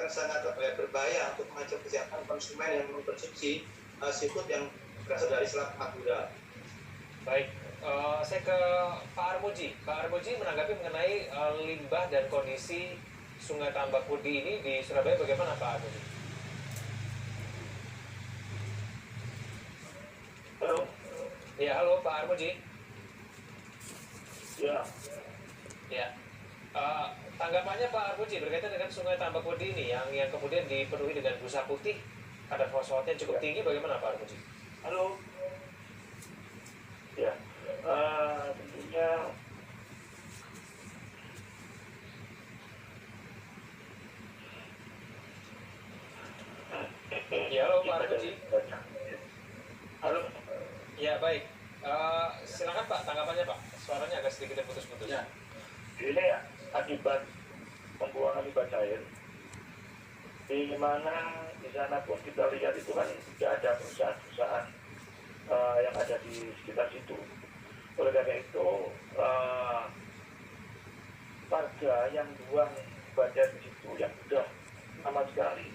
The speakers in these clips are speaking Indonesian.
akan sangat berbahaya untuk mengancam kesehatan konsumen yang mengkonsumsi seafood yang berasal dari Selat Madura. Baik, saya ke Pak Armuji. Pak Armuji menanggapi mengenai limbah dan kondisi Sungai Tambak Pudi ini di Surabaya bagaimana Pak Armuji? Halo. Ya, halo Pak Armuji. Ya. Ya. Tanggapannya Pak Armuji berkaitan dengan Sungai Tambak Pudi ini yang kemudian dipenuhi dengan busa putih, kadar fosfatnya cukup tinggi, bagaimana Pak Armuji? Halo. Ya. Tentunya ya, halo Pak Armuji. Halo. Ya, baik. Silakan Pak, tanggapannya Pak. Suaranya agak sedikit putus-putus. Ya. Ini akibat pembuangan limbah cair. Di mana di sana pun kita lihat itu kan tidak ada perusahaan-perusahaan yang ada di sekitar situ. Oleh karena itu, warga yang buang badan di situ yang sudah lama sekali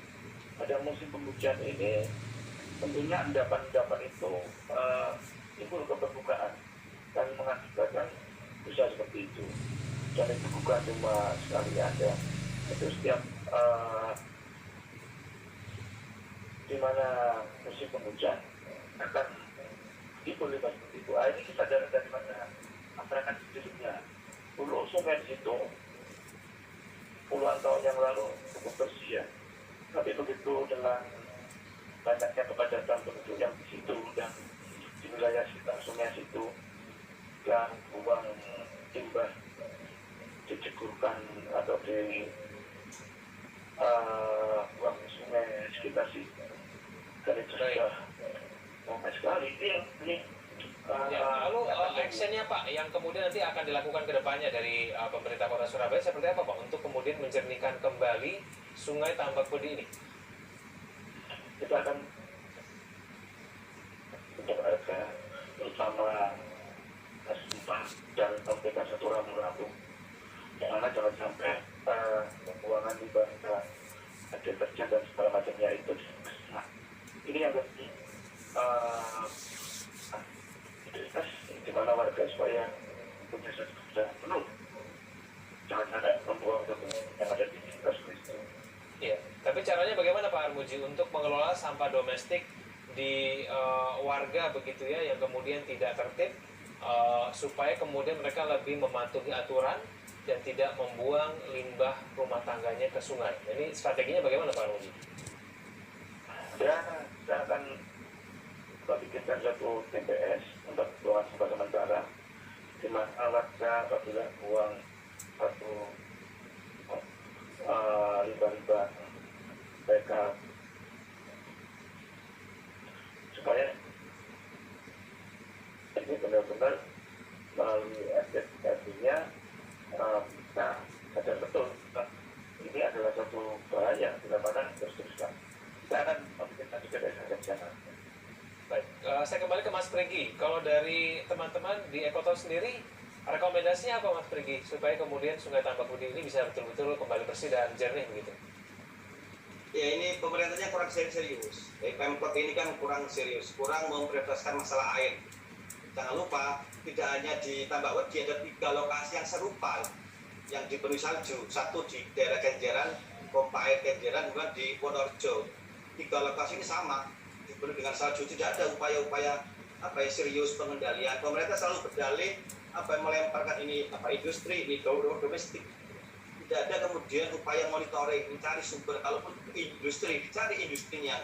pada musim penghujan ini tentunya endapan-endapan itu timbul ke permukaan dan mengakibatkan bisa seperti itu. Dan itu bukan cuma sekali ada, itu setiap di mana musim penghujan akan timbul limbah seperti itu. Ini kesadaran dari mana masyarakat sebelumnya. Dulu sungai di situ puluhan tahun yang lalu cukup bersih ya, tapi begitu dengan banyaknya kepadatan penduduk yang di situ dan di wilayah sekitar sungai situ yang buang limbah dicekurkan atau di buang sungai sekitar situ, dan itu sudah ramai sekali. Ini lalu actionnya Pak yang kemudian nanti akan dilakukan ke depannya dari pemerintah Kota Surabaya seperti apa Pak untuk kemudian menjernihkan kembali Sungai Tambak Pudi ini? Kita akan untuk harga terutama Sumpah dan MPK 1 Rabu-Rabu, jangan sampai pembuangan limbah deterjen dan segala macamnya itu. Nah, ini yang penting di mana warga supaya punya sesuatu penuh, jangan sampai membuang yang ada di sekitar itu. Iya, tapi caranya bagaimana Pak Armuji untuk mengelola sampah domestik di warga begitu ya yang kemudian tidak tertib supaya kemudian mereka lebih mematuhi aturan dan tidak membuang limbah rumah tangganya ke sungai. Ini strateginya bagaimana Pak Armuji? Ya, kita akan bikinkan satu TPS untuk buangan sampah sementara, di mana warga apabila buang satu limbah-limbah mereka supaya ini benar-benar melalui SDK-nya kita sadar betul ini adalah satu bahaya bila mana terus-teruskan. Kita akan membuat juga dari sana. Baik, saya kembali ke Mas Prigi. Kalau dari teman-teman di Ekoton sendiri, rekomendasinya apa Mas Prigi supaya kemudian Sungai Tambak Pudi ini bisa betul-betul kembali bersih dan jernih begitu? Ya, ini pemerintahnya kurang serius. Pemkot ini kan kurang serius, kurang memprioritaskan masalah air. Jangan lupa, tidak hanya di Tambak Wedi ada 3 lokasi yang serupa yang dipenuhi salju. Satu di daerah Kenjeran, pompa air Kenjeran, juga di Wonorejo. 3 lokasi ini sama, dipenuhi dengan salju. Tidak ada upaya-upaya serius pengendalian. Pemerintah selalu berdalih melemparkan ini industri, ini domestik. Tidak ada kemudian upaya monitoring, mencari sumber. Kalaupun industri, dicari industrinya.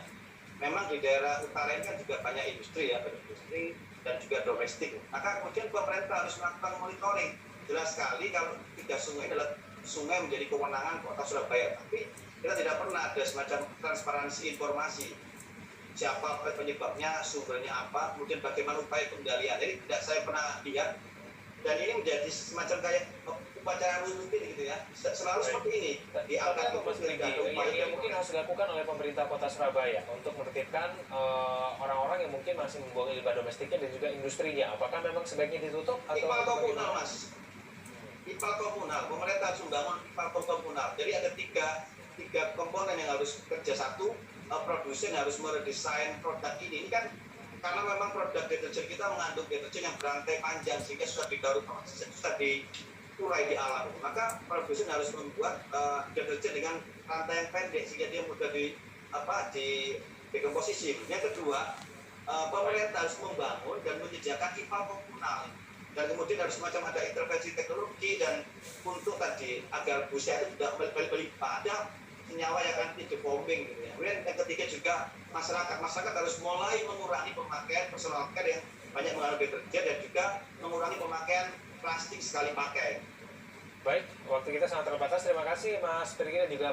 Memang di daerah utara ini kan juga banyak industri ya, industri dan juga domestik. Maka kemudian pemerintah harus melakukan monitoring. Jelas sekali kalau 3 sungai adalah sungai menjadi kewenangan Kota Surabaya, tapi kita tidak pernah ada semacam transparansi informasi. Siapa penyebabnya, sumbernya apa, kemudian bagaimana upaya pengendalian. Jadi tidak saya pernah lihat, dan ini menjadi semacam kayak upacara rutin gitu ya, selalu seperti ini. Diangkat yang mungkin harus dilakukan oleh pemerintah Kota Surabaya untuk menertibkan orang-orang yang mungkin masih membuang limbah domestiknya dan juga industrinya. Apakah memang sebaiknya ditutup atau IPAL komunal, Mas? IPAL komunal, pemerintah harus membangun IPAL komunal. Jadi ada 3 tiga komponen yang harus kerja satu. Produsen harus meredesain produk ini kan karena memang produk deterjen kita mengandung deterjen yang berantai panjang sehingga sudah digaruk proses sudah diurai di alam, maka produsen harus membuat deterjen dengan rantai yang pendek sehingga dia mudah di dekomposisi. Yang kedua, pemerintah harus membangun dan menyediakan ipal komunal dan kemudian harus semacam ada intervensi teknologi dan untuk tadi agar busa itu tidak berlimpah ada senyawa yang akan tidak bombing gitu ya. Kemudian yang ketiga juga masyarakat harus mulai mengurangi pemakaian personal care yang banyak mengandung deterjen dan juga mengurangi pemakaian plastik sekali pakai. Baik, waktu kita sangat terbatas. Terima kasih Mas Perigi dan juga